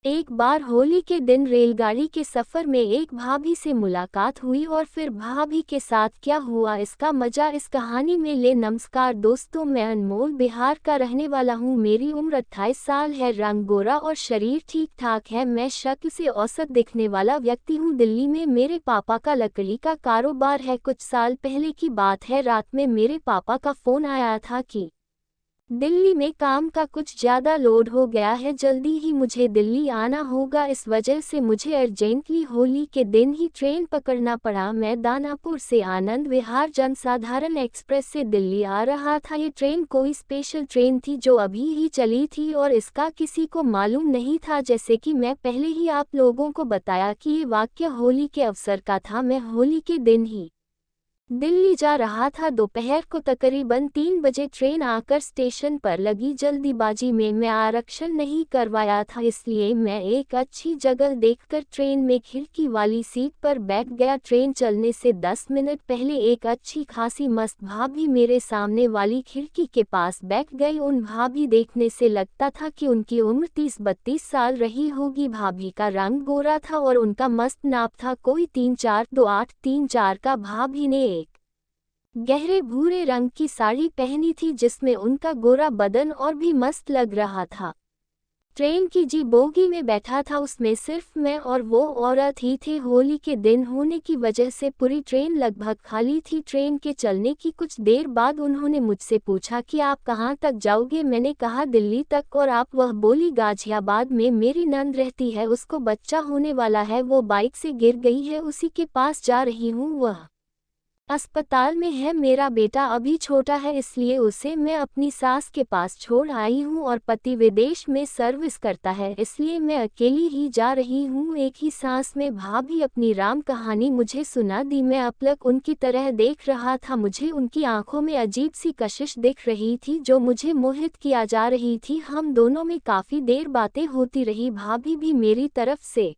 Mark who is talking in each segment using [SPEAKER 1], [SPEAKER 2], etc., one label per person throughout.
[SPEAKER 1] एक बार होली के दिन रेलगाड़ी के सफर में एक भाभी से मुलाकात हुई और फिर भाभी के साथ क्या हुआ इसका मजा इस कहानी में ले। नमस्कार दोस्तों, मैं अनमोल बिहार का रहने वाला हूँ। मेरी उम्र 28 साल है, रंग गोरा और शरीर ठीक ठाक है। मैं शक्ल से औसत दिखने वाला व्यक्ति हूँ। दिल्ली में मेरे पापा का लकड़ी का कारोबार है। कुछ साल पहले की बात है, रात में मेरे पापा का फोन आया था कि दिल्ली में काम का कुछ ज़्यादा लोड हो गया है, जल्दी ही मुझे दिल्ली आना होगा। इस वजह से मुझे अर्जेंटली होली के दिन ही ट्रेन पकड़ना पड़ा। मैं दानापुर से आनंद विहार जनसाधारण एक्सप्रेस से दिल्ली आ रहा था। ये ट्रेन कोई स्पेशल ट्रेन थी जो अभी ही चली थी और इसका किसी को मालूम नहीं था। जैसे कि मैं पहले ही आप लोगों को बताया कि ये वाकया होली के अवसर का था। मैं होली के दिन ही दिल्ली जा रहा था। दोपहर को तकरीबन 3 बजे ट्रेन आकर स्टेशन पर लगी। जल्दीबाजी में मैं आरक्षण नहीं करवाया था, इसलिए मैं एक अच्छी जगह देखकर ट्रेन में खिड़की वाली सीट पर बैठ गया। ट्रेन चलने से 10 मिनट पहले एक अच्छी खासी मस्त भाभी मेरे सामने वाली खिड़की के पास बैठ गई। उन भाभी देखने से लगता था कि उनकी उम्र 30-32 साल रही होगी। भाभी का रंग गोरा था और उनका मस्त नाप था कोई 342834 का। भाभी ने एक गहरे भूरे रंग की साड़ी पहनी थी जिसमें उनका गोरा बदन और भी मस्त लग रहा था। ट्रेन की जी बोगी में बैठा था, उसमें सिर्फ मैं और वो औरत ही थे। होली के दिन होने की वजह से पूरी ट्रेन लगभग खाली थी। ट्रेन के चलने की कुछ देर बाद उन्होंने मुझसे पूछा कि आप कहाँ तक जाओगे। मैंने कहा दिल्ली तक। और आप? वह बोली गाजियाबाद में मेरी नंद रहती है, उसको बच्चा होने वाला है, वो बाइक से गिर गई है, उसी के पास जा रही हूँ। वह अस्पताल में है। मेरा बेटा अभी छोटा है, इसलिए उसे मैं अपनी सास के पास छोड़ आई हूँ और पति विदेश में सर्विस करता है, इसलिए मैं अकेली ही जा रही हूँ। एक ही सांस में भाभी अपनी राम कहानी मुझे सुना दी। मैं अपलक उनकी तरह देख रहा था। मुझे उनकी आंखों में अजीब सी कशिश दिख रही थी जो मुझे मोहित किया जा रही थी। हम दोनों में काफ़ी देर बातें होती रही। भाभी भी मेरी तरफ से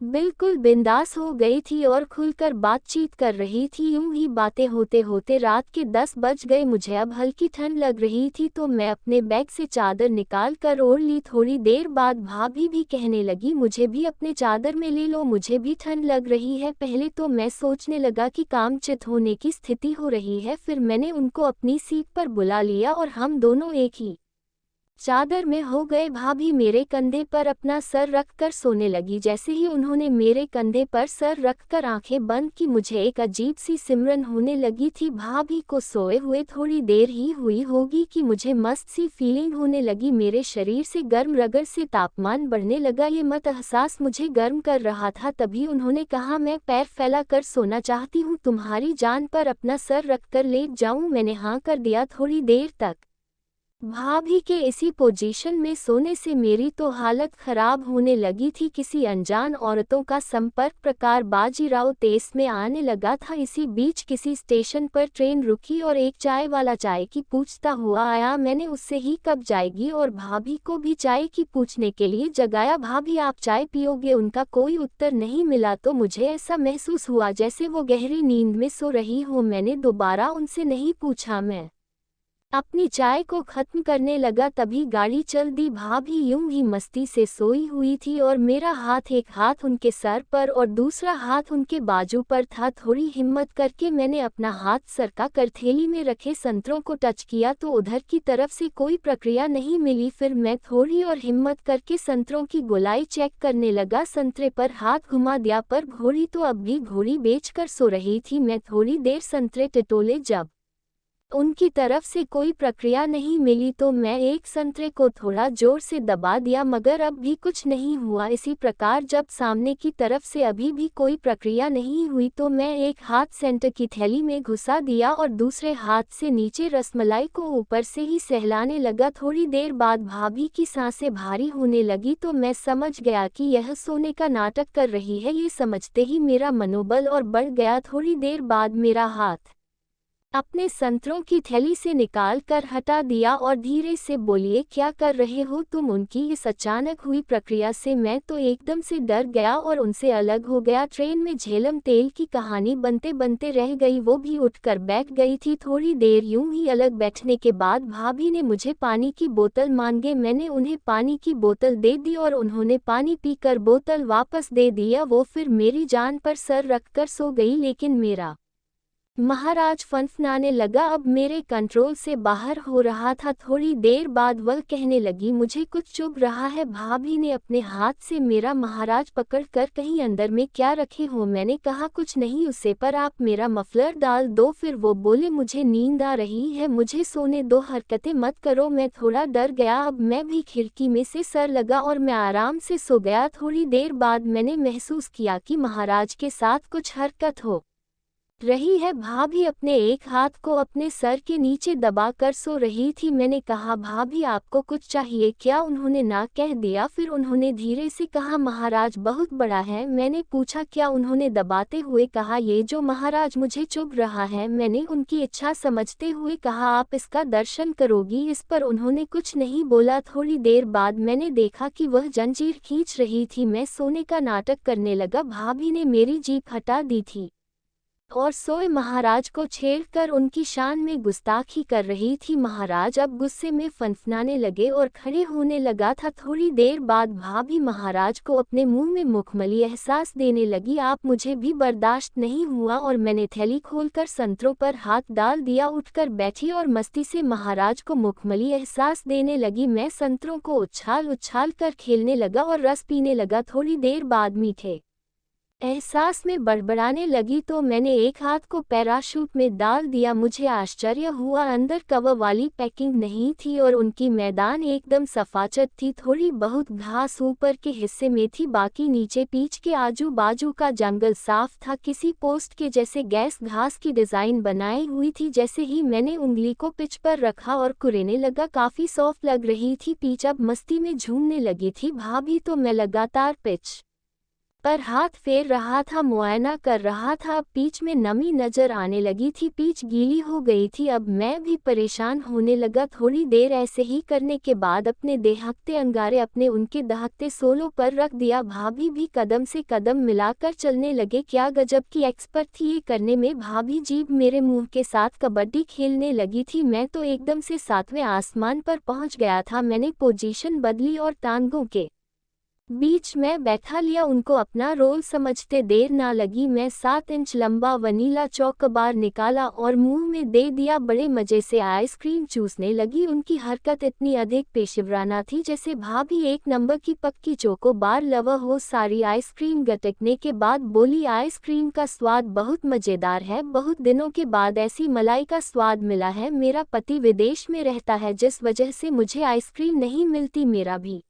[SPEAKER 1] बिल्कुल बिंदास हो गई थी और खुलकर बातचीत कर रही थी। यूं ही बातें होते होते रात के 10 बज गए। मुझे अब हल्की ठंड लग रही थी तो मैं अपने बैग से चादर निकाल कर ओढ़ ली। थोड़ी देर बाद भाभी भी कहने लगी, मुझे भी अपने चादर में ले लो, मुझे भी ठंड लग रही है। पहले तो मैं सोचने लगा कि कामचुत होने की स्थिति हो रही है, फिर मैंने उनको अपनी सीट पर बुला लिया और हम दोनों एक ही चादर में हो गए। भाभी मेरे कंधे पर अपना सर रखकर सोने लगी। जैसे ही उन्होंने मेरे कंधे पर सर रखकर आंखें बंद की, मुझे एक अजीब सी सिमरन होने लगी थी। भाभी को सोए हुए थोड़ी देर ही हुई होगी कि मुझे मस्त सी फीलिंग होने लगी। मेरे शरीर से गर्म रगड़ से तापमान बढ़ने लगा। ये मत एहसास मुझे गर्म कर रहा था। तभी उन्होंने कहा, मैं पैर फैला कर सोना चाहती हूँ, तुम्हारी जान पर अपना सर रखकर लेट जाऊँ। मैंने हाँ कर दिया। थोड़ी देर तक भाभी के इसी पोजीशन में सोने से मेरी तो हालत खराब होने लगी थी। किसी अनजान औरतों का संपर्क प्रकार बाजीराव तेज में आने लगा था। इसी बीच किसी स्टेशन पर ट्रेन रुकी और एक चाय वाला चाय की पूछता हुआ आया। मैंने उससे ही कब जाएगी और भाभी को भी चाय की पूछने के लिए जगाया। भाभी आप चाय पियोगे? उनका कोई उत्तर नहीं मिला तो मुझे ऐसा महसूस हुआ जैसे वो गहरी नींद में सो रही हो। मैंने दोबारा उनसे नहीं पूछा। मैं अपनी चाय को खत्म करने लगा, तभी गाड़ी चल दी। भाभी यूं ही मस्ती से सोई हुई थी और मेरा हाथ एक हाथ उनके सर पर और दूसरा हाथ उनके बाजू पर था। थोड़ी हिम्मत करके मैंने अपना हाथ सरका कर थैली में रखे संतरों को टच किया तो उधर की तरफ से कोई प्रक्रिया नहीं मिली। फिर मैं थोड़ी और हिम्मत करके संतरों की गोलाई चेक करने लगा। संतरे पर हाथ घुमा दिया पर घोड़ी तो अब भी घोड़ी बेचकर सो रही थी। मैं थोड़ी देर संतरे टटोले, जब उनकी तरफ से कोई प्रक्रिया नहीं मिली तो मैं एक संतरे को थोड़ा जोर से दबा दिया, मगर अब भी कुछ नहीं हुआ। इसी प्रकार जब सामने की तरफ से अभी भी कोई प्रक्रिया नहीं हुई तो मैं एक हाथ सेंटर की थैली में घुसा दिया और दूसरे हाथ से नीचे रसमलाई को ऊपर से ही सहलाने लगा। थोड़ी देर बाद भाभी की सांसें भारी होने लगी तो मैं समझ गया कि यह सोने का नाटक कर रही है। ये समझते ही मेरा मनोबल और बढ़ गया। थोड़ी देर बाद मेरा हाथ अपने संतरों की थैली से निकाल कर हटा दिया और धीरे से बोलिए, क्या कर रहे हो तुम। उनकी इस अचानक हुई प्रक्रिया से मैं तो एकदम से डर गया और उनसे अलग हो गया। ट्रेन में झेलम तेल की कहानी बनते बनते रह गई। वो भी उठकर बैठ गई थी। थोड़ी देर यूं ही अलग बैठने के बाद भाभी ने मुझे पानी की बोतल मांगे। मैंने उन्हें पानी की बोतल दे दी और उन्होंने पानी पीकर बोतल वापस दे दिया। वो फिर मेरी जान पर सर रखकर सो गई। लेकिन मेरा महाराज फनफनाने लगा, अब मेरे कंट्रोल से बाहर हो रहा था। थोड़ी देर बाद वह कहने लगी, मुझे कुछ चुभ रहा है। भाभी ने अपने हाथ से मेरा महाराज पकड़कर कहीं अंदर में क्या रखे हो। मैंने कहा कुछ नहीं उसे, पर आप मेरा मफलर डाल दो। फिर वो बोले, मुझे नींद आ रही है, मुझे सोने दो, हरकतें मत करो। मैं थोड़ा डर गया। अब मैं भी खिड़की में से सर लगा और मैं आराम से सो गया। थोड़ी देर बाद मैंने महसूस किया कि महाराज के साथ कुछ हरकत हो रही है। भाभी अपने एक हाथ को अपने सर के नीचे दबाकर सो रही थी। मैंने कहा, भाभी आपको कुछ चाहिए क्या। उन्होंने ना कह दिया। फिर उन्होंने धीरे से कहा, महाराज बहुत बड़ा है। मैंने पूछा क्या। उन्होंने दबाते हुए कहा, ये जो महाराज मुझे चुभ रहा है। मैंने उनकी इच्छा समझते हुए कहा, आप इसका दर्शन करोगी। इस पर उन्होंने कुछ नहीं बोला। थोड़ी देर बाद मैंने देखा कि वह जंजीर खींच रही थी। मैं सोने का नाटक करने लगा। भाभी ने मेरी जीभ हटा दी थी और सोए महाराज को छेड़कर उनकी शान में गुस्ताखी कर रही थी। महाराज अब गुस्से में फनफनाने लगे और खड़े होने लगा था। थोड़ी देर बाद भाभी महाराज को अपने मुंह में मुखमली एहसास देने लगी। आप मुझे भी बर्दाश्त नहीं हुआ और मैंने थैली खोलकर संतरों पर हाथ डाल दिया। उठकर बैठी और मस्ती से महाराज को मुखमली एहसास देने लगी। मैं संतरों को उछाल उछाल कर खेलने लगा और रस पीने लगा। थोड़ी देर बाद मीठे एहसास में बड़बड़ाने लगी तो मैंने एक हाथ को पैराशूट में डाल दिया। मुझे आश्चर्य हुआ, अंदर कवर वाली पैकिंग नहीं थी और उनकी मैदान एकदम सफाचत थी। थोड़ी बहुत घास ऊपर के हिस्से में थी, बाकी नीचे पीछ के आजू बाजू का जंगल साफ था। किसी पोस्ट के जैसे गैस घास की डिजाइन बनाई हुई थी। जैसे ही मैंने उंगली को पिच पर रखा और कुरेने लगा, काफी सॉफ्ट लग रही थी पीच। अब मस्ती में झूमने लगी थी भाभी, तो मैं लगातार पिच पर हाथ फेर रहा था, मुआयना कर रहा था। अब पीच में नमी नजर आने लगी थी, पीच गीली हो गई थी। अब मैं भी परेशान होने लगा। थोड़ी देर ऐसे ही करने के बाद अपने दहकते अंगारे अपने उनके दहकते सोलों पर रख दिया। भाभी भी कदम से कदम मिलाकर चलने लगे। क्या गजब की एक्सपर्ट थी ये करने में। भाभी जीभ मेरे मुंह के साथ कबड्डी खेलने लगी थी। मैं तो एकदम से 7वें आसमान पर पहुंच गया था। मैंने पोजीशन बदली और टांगों के बीच में बैठा लिया, उनको अपना रोल समझते। देर ना लगी, मैं 7 इंच लंबा वनीला चॉकोबार निकाला और मुंह में दे दिया। बड़े मजे से आइसक्रीम चूसने लगी। उनकी हरकत इतनी अधिक पेशेवराना थी जैसे भाभी एक नंबर की पक्की चोकोबार लवर हो। सारी आइसक्रीम गटकने के बाद बोली, आइसक्रीम का स्वाद बहुत मजेदार है। बहुत दिनों के बाद ऐसी मलाई का स्वाद मिला है। मेरा पति विदेश में रहता है, जिस वजह से मुझे आइसक्रीम नहीं मिलती। मेरा भी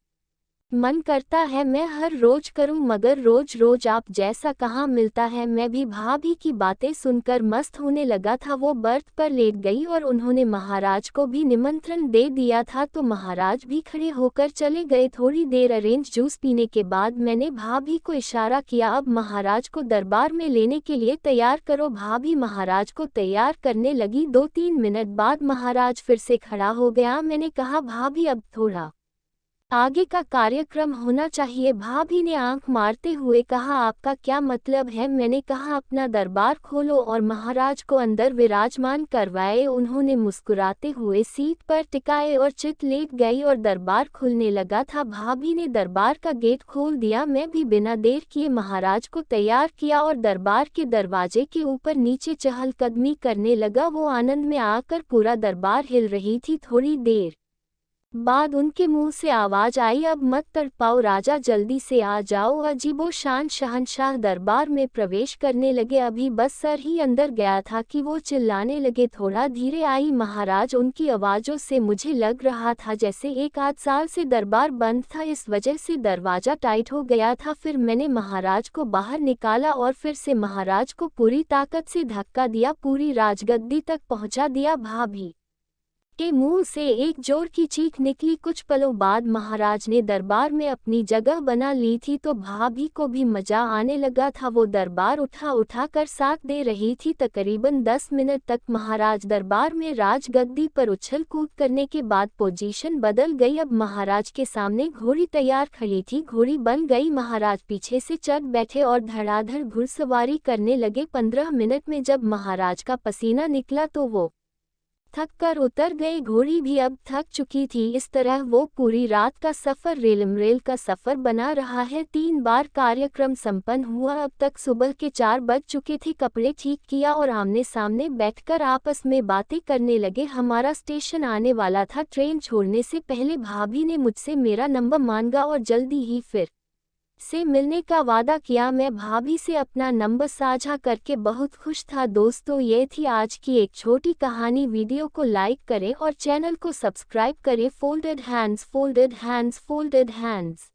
[SPEAKER 1] मन करता है मैं हर रोज करूं, मगर रोज रोज आप जैसा कहाँ मिलता है। मैं भी भाभी की बातें सुनकर मस्त होने लगा था। वो बर्थ पर लेट गई और उन्होंने महाराज को भी निमंत्रण दे दिया था, तो महाराज भी खड़े होकर चले गए। थोड़ी देर ऑरेंज जूस पीने के बाद मैंने भाभी को इशारा किया, अब महाराज को दरबार में लेने के लिए तैयार करो। भाभी महाराज को तैयार करने लगी। 2-3 मिनट बाद महाराज फिर से खड़ा हो गया। मैंने कहा, भाभी अब थोड़ा आगे का कार्यक्रम होना चाहिए। भाभी ने आंख मारते हुए कहा, आपका क्या मतलब है। मैंने कहा, अपना दरबार खोलो और महाराज को अंदर विराजमान करवाए। उन्होंने मुस्कुराते हुए सीट पर टिकाए और चित लेट गई और दरबार खुलने लगा था। भाभी ने दरबार का गेट खोल दिया। मैं भी बिना देर किए महाराज को तैयार किया और दरबार के दरवाजे के ऊपर नीचे चहलकदमी करने लगा। वो आनंद में आकर पूरा दरबार हिल रही थी। थोड़ी देर बाद उनके मुंह से आवाज आई, अब मत तड़पाओ राजा, जल्दी से आ जाओ। अजीबो शान शहंशाह दरबार में प्रवेश करने लगे। अभी बस सर ही अंदर गया था कि वो चिल्लाने लगे, थोड़ा धीरे आई महाराज। उनकी आवाजों से मुझे लग रहा था जैसे 1 आध साल से दरबार बंद था, इस वजह से दरवाजा टाइट हो गया था। फिर मैंने महाराज को बाहर निकाला और फिर से महाराज को पूरी ताकत से धक्का दिया, पूरी राजगद्दी तक पहुंचा दिया। भाभी के मुंह से एक जोर की चीख निकली। कुछ पलों बाद महाराज ने दरबार में अपनी जगह बना ली थी तो भाभी को भी मजा आने लगा था। वो दरबार उठा उठा कर साथ दे रही थी। तकरीबन 10 मिनट तक महाराज दरबार में राजगद्दी पर उछल कूद करने के बाद पोजीशन बदल गई। अब महाराज के सामने घोड़ी तैयार खड़ी थी। घोड़ी बन गई, महाराज पीछे से चढ़ बैठे और धड़ाधड़ घुड़सवारी करने लगे। 15 मिनट में जब महाराज का पसीना निकला तो वो थक कर उतर गए। घोड़ी भी अब थक चुकी थी। इस तरह वो पूरी रात का सफ़र रेल का सफ़र बना रहा है। 3 बार कार्यक्रम संपन्न हुआ। अब तक सुबह के 4 बज चुके थे। कपड़े ठीक किया और आमने सामने बैठकर आपस में बातें करने लगे। हमारा स्टेशन आने वाला था। ट्रेन छोड़ने से पहले भाभी ने मुझसे मेरा नंबर मांगा और जल्दी ही फिर से मिलने का वादा किया। मैं भाभी से अपना नंबर साझा करके बहुत खुश था। दोस्तों, ये थी आज की एक छोटी कहानी। वीडियो को लाइक करें और चैनल को सब्सक्राइब करें। Folded hands, folded hands, folded hands.